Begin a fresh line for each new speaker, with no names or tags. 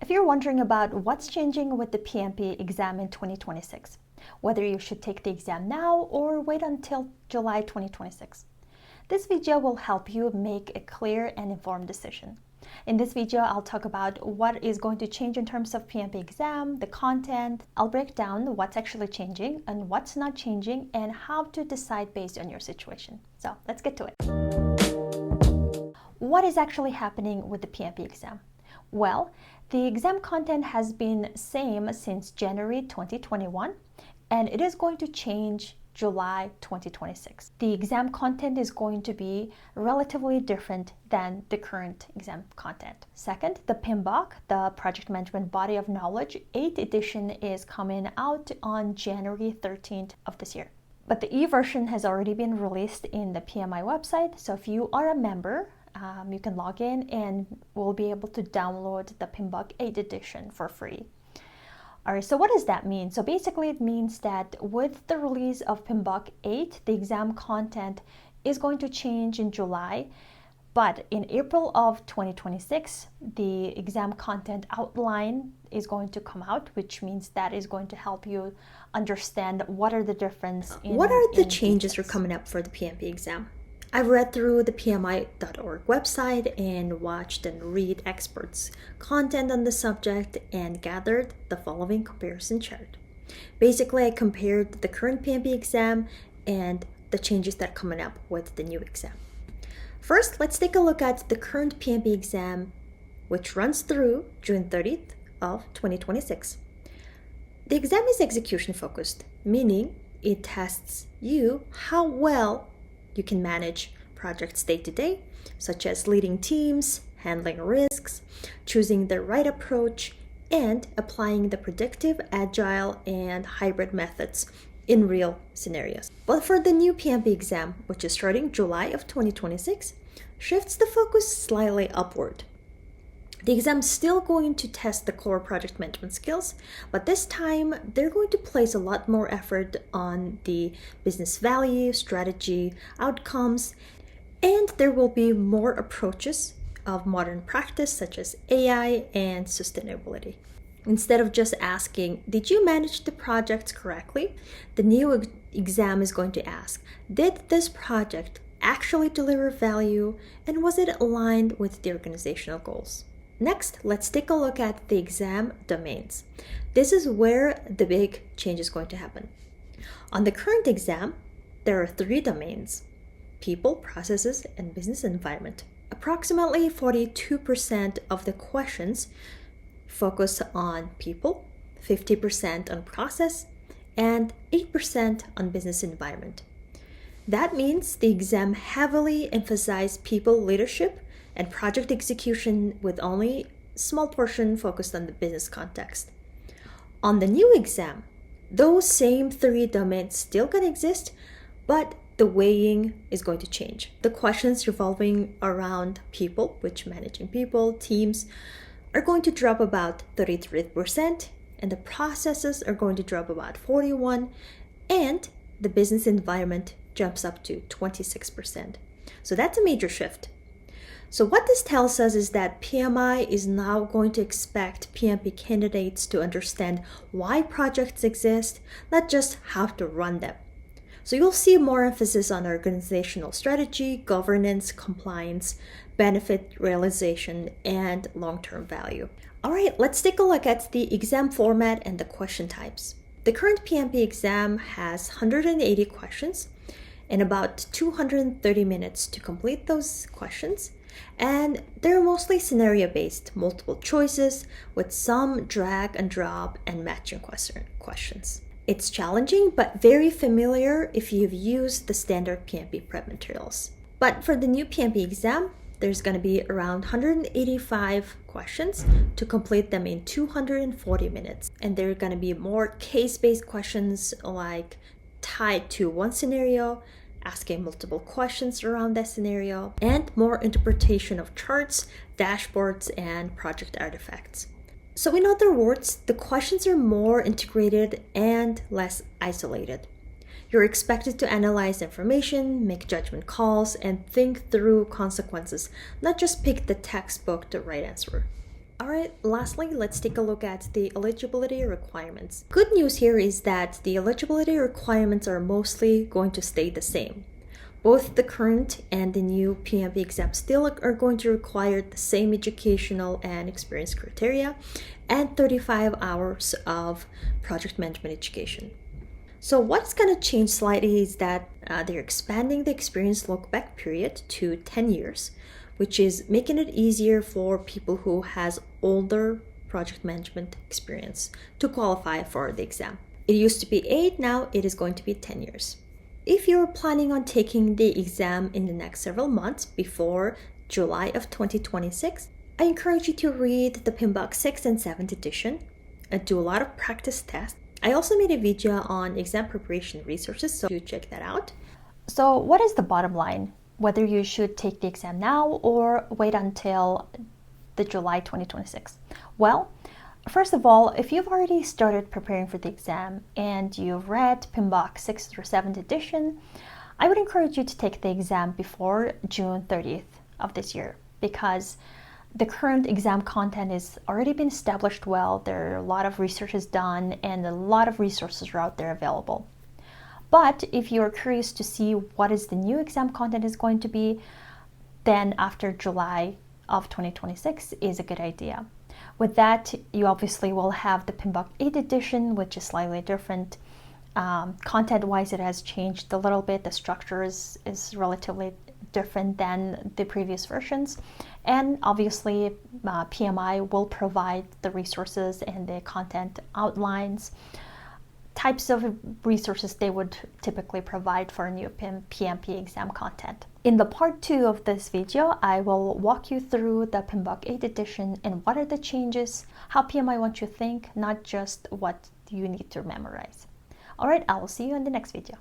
If you're wondering about what's changing with the PMP exam in 2026, whether you should take the exam now or wait until July 2026, this video will help you make a clear and informed decision. In this video, I'll talk about what is going to change in terms of PMP exam, the content. I'll break down what's actually changing and what's not changing and how to decide based on your situation. So let's get to it. What is actually happening with the PMP exam? Well, the exam content has been same since January 2021, and it is going to change July 2026. The exam content is going to be relatively different than the current exam content. Second, the PMBOK, the Project Management Body of Knowledge 8th edition, is coming out on January 13th of this year. But the e-version has already been released in the PMI website, so if you are a member, you can log in and will be able to download the PMBOK 8th edition for free. All right, so what does that mean? So basically it means that with the release of PMBOK 8, the exam content is going to change in July, but in April of 2026, the exam content outline is going to come out, which means that is going to help you understand what are the differences.
What are the changes that are coming up for the PMP exam? I've read through the PMI.org website and watched and read experts' content on the subject and gathered the following comparison chart. Basically, I compared the current PMP exam and the changes that are coming up with the new exam. First, let's take a look at the current PMP exam, which runs through June 30th of 2026. The exam is execution focused, meaning it tests you how well you can manage projects day to day, such as leading teams, handling risks, choosing the right approach, and applying the predictive, agile, and hybrid methods in real scenarios. But for the new PMP exam, which is starting July of 2026, shifts the focus slightly upward. The exam is still going to test the core project management skills, but this time they're going to place a lot more effort on the business value, strategy, outcomes, and there will be more approaches of modern practice such as AI and sustainability. Instead of just asking, did you manage the projects correctly? The new exam is going to ask, did this project actually deliver value and was it aligned with the organizational goals? Next, let's take a look at the exam domains. This is where the big change is going to happen. On the current exam, there are 3 domains: people, processes, and business environment. Approximately 42% of the questions focus on people, 50% on process, and 8% on business environment. That means the exam heavily emphasized people leadership and project execution with only a small portion focused on the business context. On the new exam, those same 3 domains still gonna exist, but the weighing is going to change. The questions revolving around people, which managing people, teams, are going to drop about 33%, and the processes are going to drop about 41%, and the business environment jumps up to 26%. So that's a major shift. So what this tells us is that PMI is now going to expect PMP candidates to understand why projects exist, not just how to run them. So you'll see more emphasis on organizational strategy, governance, compliance, benefit realization, and long-term value. All right, let's take a look at the exam format and the question types. The current PMP exam has 180 questions and about 230 minutes to complete those questions. And they're mostly scenario-based, multiple choices with some drag and drop and matching questions. It's challenging, but very familiar if you've used the standard PMP prep materials. But for the new PMP exam, there's going to be around 185 questions to complete them in 240 minutes. And there are going to be more case-based questions like tied to one scenario, asking multiple questions around that scenario, and more interpretation of charts, dashboards, and project artifacts. So in other words, the questions are more integrated and less isolated. You're expected to analyze information, make judgment calls, and think through consequences, not just pick the textbook the right answer. Alright, lastly, let's take a look at the eligibility requirements. Good news here is that the eligibility requirements are mostly going to stay the same. Both the current and the new PMP exam still are going to require the same educational and experience criteria and 35 hours of project management education. So what's going to change slightly is that they're expanding the experience look-back period to 10 years, which is making it easier for people who has older project management experience to qualify for the exam. It used to be 8, now it is going to be 10 years. If you're planning on taking the exam in the next several months before July of 2026, I encourage you to read the PMP 6 and 7th edition and do a lot of practice tests. I also made a video on exam preparation resources, so you check that out.
So what is the bottom line? Whether you should take the exam now or wait until the July 2026? Well, first of all, if you've already started preparing for the exam and you've read PMP 6th or 7th edition, I would encourage you to take the exam before June 30th of this year, because the current exam content has already been established well. There are a lot of research done and a lot of resources are out there available. But if you're curious to see what is the new exam content is going to be, then after July of 2026 is a good idea. With that, you obviously will have the PMP 8th edition, which is slightly different. Content-wise, it has changed a little bit. The structure is relatively different than the previous versions. And obviously, PMI will provide the resources and the content outlines, types of resources they would typically provide for a new PMP exam content. In the part 2 of this video, I will walk you through the PMP 8th edition and what are the changes, how PMI wants you to think, not just what you need to memorize. Alright, I will see you in the next video.